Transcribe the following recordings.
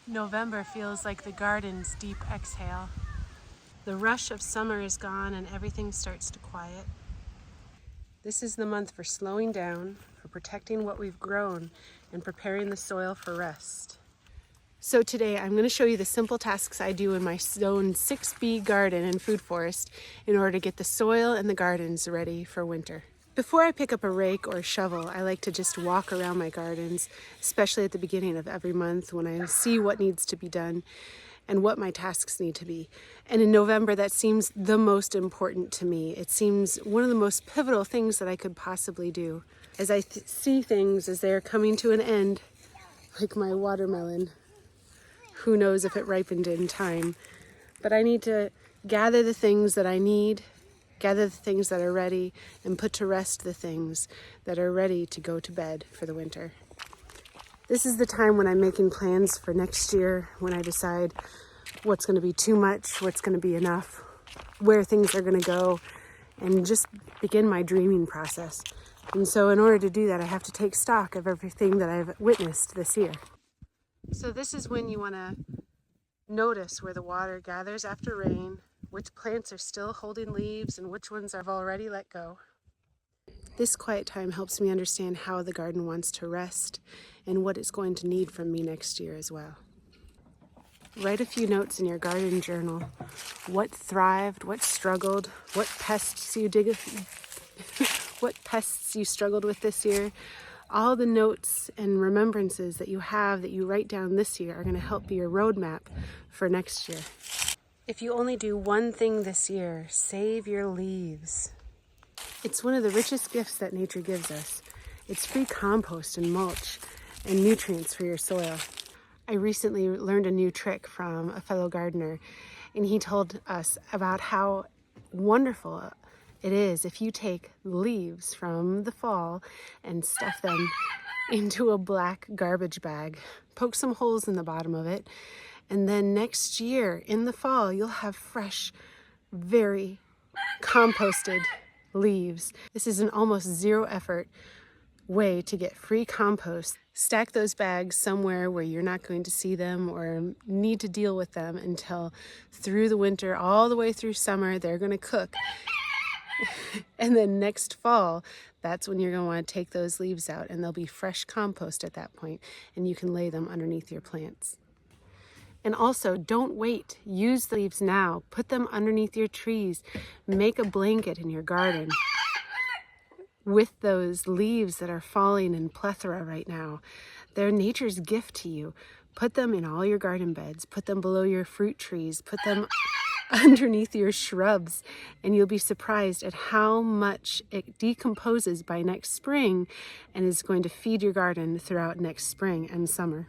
November feels like the garden's deep exhale. The rush of summer is gone and everything starts to quiet. This is the month for slowing down, for protecting what we've grown, and preparing the soil for rest. So today I'm going to show you the simple tasks I do in my Zone 6B garden and food forest in order to get the soil and the gardens ready for winter. Before I pick up a rake or a shovel, I like to just walk around my gardens, especially at the beginning of every month when I see what needs to be done and what my tasks need to be. And in November, that seems the most important to me. It seems one of the most pivotal things that I could possibly do. As I see things as they are coming to an end, like my watermelon, who knows if it ripened in time, but I need to gather the things that I need, gather the things that are ready, and put to rest the things that are ready to go to bed for the winter. This is the time when I'm making plans for next year, when I decide what's going to be too much, what's going to be enough, where things are going to go, and just begin my dreaming process. And so in order to do that, I have to take stock of everything that I've witnessed this year. So this is when you want to notice where the water gathers after rain, which plants are still holding leaves and which ones have already let go. This quiet time helps me understand how the garden wants to rest and what it's going to need from me next year as well. Write a few notes in your garden journal. What thrived, what struggled, what pests you struggled with this year. All the notes and remembrances that you have that you write down this year are going to help be your roadmap for next year. If you only do one thing this year, save your leaves. It's one of the richest gifts that nature gives us. It's free compost and mulch and nutrients for your soil. I recently learned a new trick from a fellow gardener, and he told us about how wonderful it is if you take leaves from the fall and stuff them into a black garbage bag, poke some holes in the bottom of it, and then next year in the fall, you'll have fresh, very composted leaves. This is an almost zero effort way to get free compost. Stack those bags somewhere where you're not going to see them or need to deal with them until through the winter, all the way through summer, they're going to cook. And then next fall, that's when you're going to want to take those leaves out and there'll be fresh compost at that point, and you can lay them underneath your plants. And also, don't wait. Use the leaves now. Put them underneath your trees. Make a blanket in your garden with those leaves that are falling in plethora right now. They're nature's gift to you. Put them in all your garden beds. Put them below your fruit trees. Put them underneath your shrubs, and you'll be surprised at how much it decomposes by next spring and is going to feed your garden throughout next spring and summer.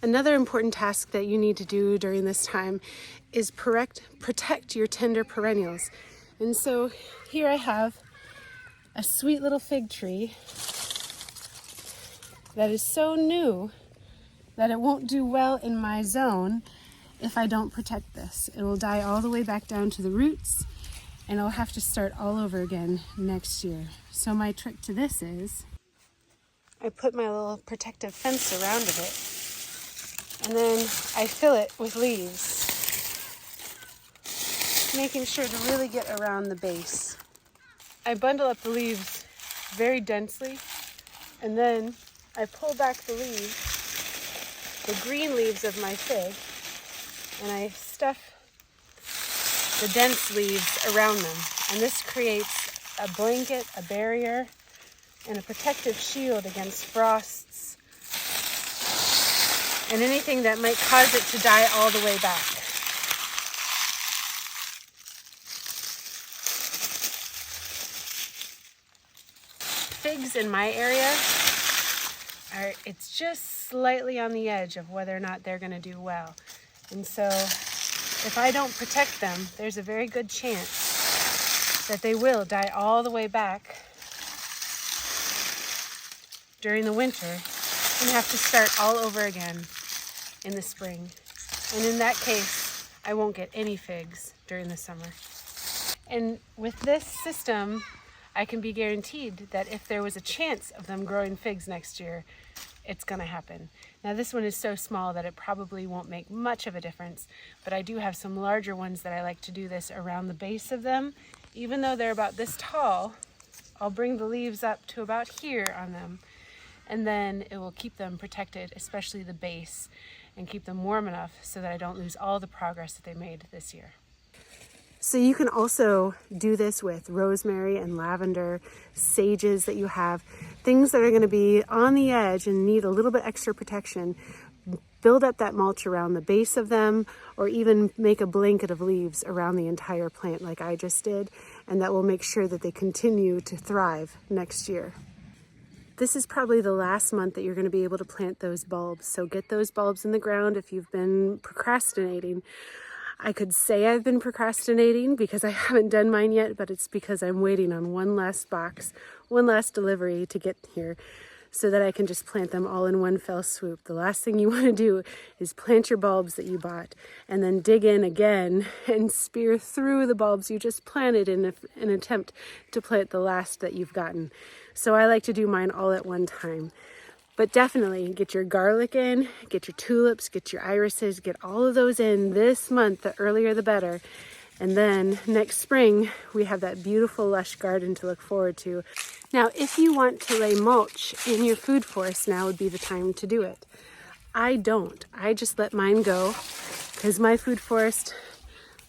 Another important task that you need to do during this time is protect your tender perennials. And so here I have a sweet little fig tree that is so new that it won't do well in my zone if I don't protect this. It will die all the way back down to the roots, and I'll have to start all over again next year. So my trick to this is I put my little protective fence around it, and then I fill it with leaves, making sure to really get around the base. I bundle up the leaves very densely, and then I pull back the leaves, the green leaves of my fig, and I stuff the dense leaves around them. And this creates a blanket, a barrier, and a protective shield against frosts and anything that might cause it to die all the way back. Figs in my area it's just slightly on the edge of whether or not they're going to do well. And so if I don't protect them, there's a very good chance that they will die all the way back during the winter and have to start all over again in the spring. And in that case, I won't get any figs during the summer. And with this system, I can be guaranteed that if there was a chance of them growing figs next year, it's going to happen. Now this one is so small that it probably won't make much of a difference, but I do have some larger ones that I like to do this around the base of them. Even though they're about this tall, I'll bring the leaves up to about here on them, and then it will keep them protected, especially the base, and keep them warm enough so that I don't lose all the progress that they made this year. So you can also do this with rosemary and lavender, sages that you have, things that are going to be on the edge and need a little bit extra protection. Build up that mulch around the base of them, or even make a blanket of leaves around the entire plant like I just did, and that will make sure that they continue to thrive next year. This is probably the last month that you're going to be able to plant those bulbs, so get those bulbs in the ground if you've been procrastinating. I could say I've been procrastinating because I haven't done mine yet, but it's because I'm waiting on one last box, one last delivery to get here so that I can just plant them all in one fell swoop. The last thing you want to do is plant your bulbs that you bought and then dig in again and spear through the bulbs you just planted in an attempt to plant the last that you've gotten. So I like to do mine all at one time. But definitely get your garlic in, get your tulips, get your irises, get all of those in this month. The earlier the better. And then next spring, we have that beautiful lush garden to look forward to. Now, if you want to lay mulch in your food forest, now would be the time to do it. I don't. I just let mine go because my food forest,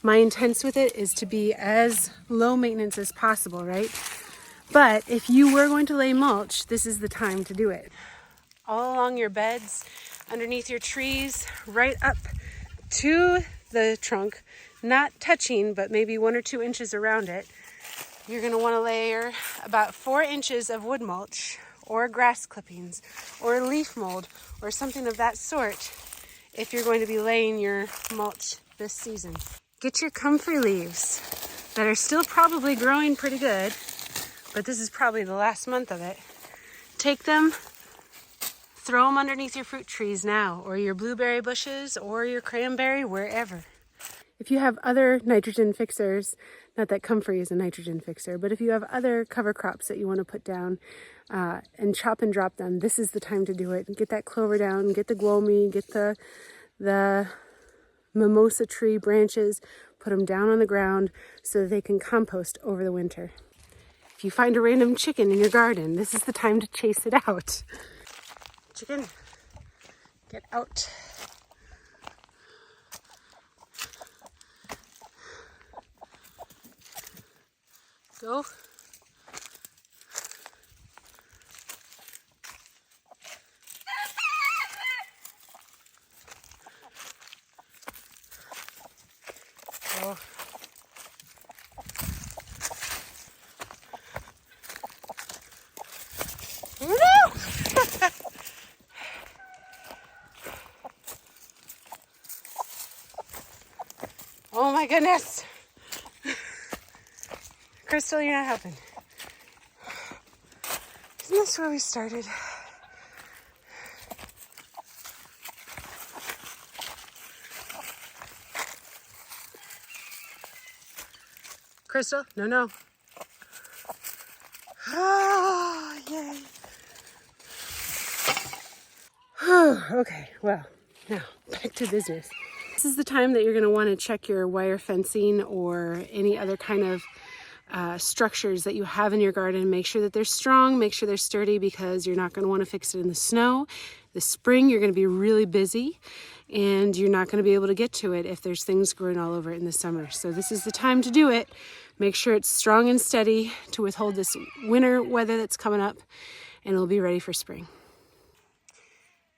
my intent with it is to be as low maintenance as possible, right? But if you were going to lay mulch, this is the time to do it. All along your beds, underneath your trees, right up to the trunk, not touching, but maybe 1 or 2 inches around it. You're going to want to layer about 4 inches of wood mulch or grass clippings or leaf mold or something of that sort if you're going to be laying your mulch this season. Get your comfrey leaves that are still probably growing pretty good, but this is probably the last month of it. Take them, throw them underneath your fruit trees now, or your blueberry bushes, or your cranberry, wherever. If you have other nitrogen fixers, not that comfrey is a nitrogen fixer, but if you have other cover crops that you want to put down and chop and drop them, this is the time to do it. Get that clover down, get the guomi, get the mimosa tree branches, put them down on the ground so that they can compost over the winter. If you find a random chicken in your garden, this is the time to chase it out. Chicken, get out. Go. Go. No! Oh my goodness. Crystal, you're not helping. Isn't this where we started? Crystal, no. Oh, yay. Okay, well, now back to business. This is the time that you're going to want to check your wire fencing or any other kind of structures that you have in your garden. Make sure that they're strong, make sure they're sturdy, because you're not going to want to fix it in the snow. This spring, you're going to be really busy and you're not going to be able to get to it if there's things growing all over it in the summer. So this is the time to do it. Make sure it's strong and steady to withhold this winter weather that's coming up, and it'll be ready for spring.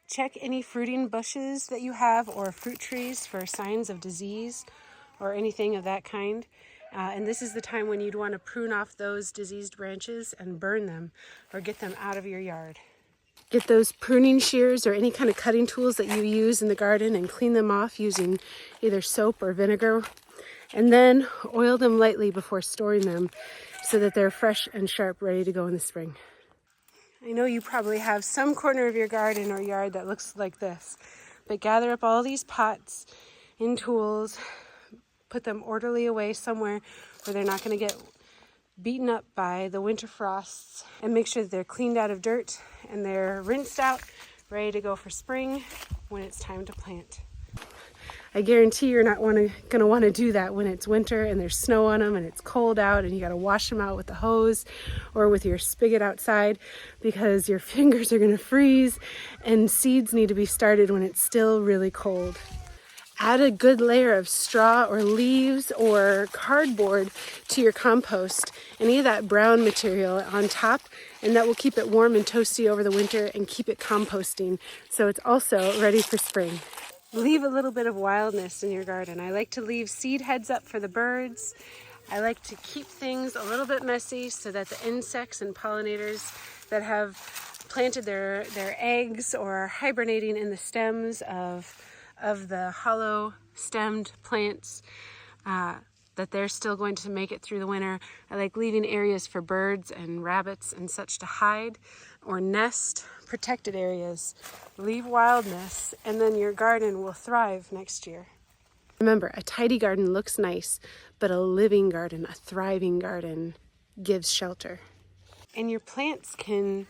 Check any fruiting bushes that you have or fruit trees for signs of disease or anything of that kind. And this is the time when you'd want to prune off those diseased branches and burn them or get them out of your yard. Get those pruning shears or any kind of cutting tools that you use in the garden and clean them off using either soap or vinegar. And then oil them lightly before storing them so that they're fresh and sharp, ready to go in the spring. I know you probably have some corner of your garden or yard that looks like this, but gather up all these pots and tools, put them orderly away somewhere where they're not going to get beaten up by the winter frosts, and make sure that they're cleaned out of dirt and they're rinsed out, ready to go for spring when it's time to plant. I guarantee you're not gonna want to do that when it's winter and there's snow on them and it's cold out and you gotta wash them out with the hose or with your spigot outside, because your fingers are gonna freeze and seeds need to be started when it's still really cold. Add a good layer of straw or leaves or cardboard to your compost, any of that brown material on top, and that will keep it warm and toasty over the winter and keep it composting so it's also ready for spring. Leave a little bit of wildness in your garden. I like to leave seed heads up for the birds. I like to keep things a little bit messy so that the insects and pollinators that have planted their eggs or are hibernating in the stems of the hollow stemmed plants, that they're still going to make it through the winter. I like leaving areas for birds and rabbits and such to hide or nest, protected areas. Leave wildness, and then your garden will thrive next year. Remember, a tidy garden looks nice, but a living garden, a thriving garden, gives shelter. And your plants can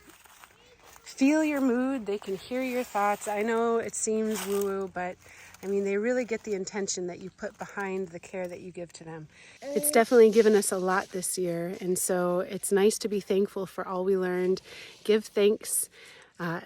feel your mood, they can hear your thoughts. I know it seems woo-woo, but I mean, they really get the intention that you put behind the care that you give to them. It's definitely given us a lot this year, and so it's nice to be thankful for all we learned. Give thanks.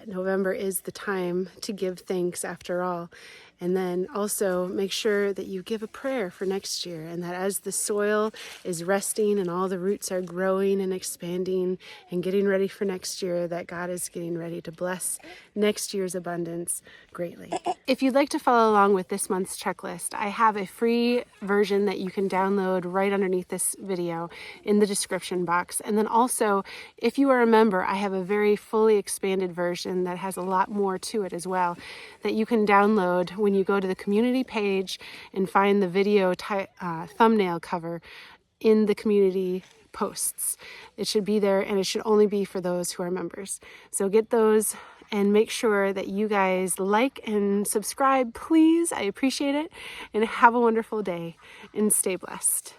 November is the time to give thanks after all. And then also make sure that you give a prayer for next year, and that as the soil is resting and all the roots are growing and expanding and getting ready for next year, that God is getting ready to bless next year's abundance greatly. If you'd like to follow along with this month's checklist, I have a free version that you can download right underneath this video in the description box. And then also, if you are a member, I have a very fully expanded version that has a lot more to it as well, that you can download when you go to the community page and find the video thumbnail cover in the community posts. It should be there, and it should only be for those who are members. So get those and make sure that you guys like and subscribe, please. I appreciate it. And have a wonderful day and stay blessed.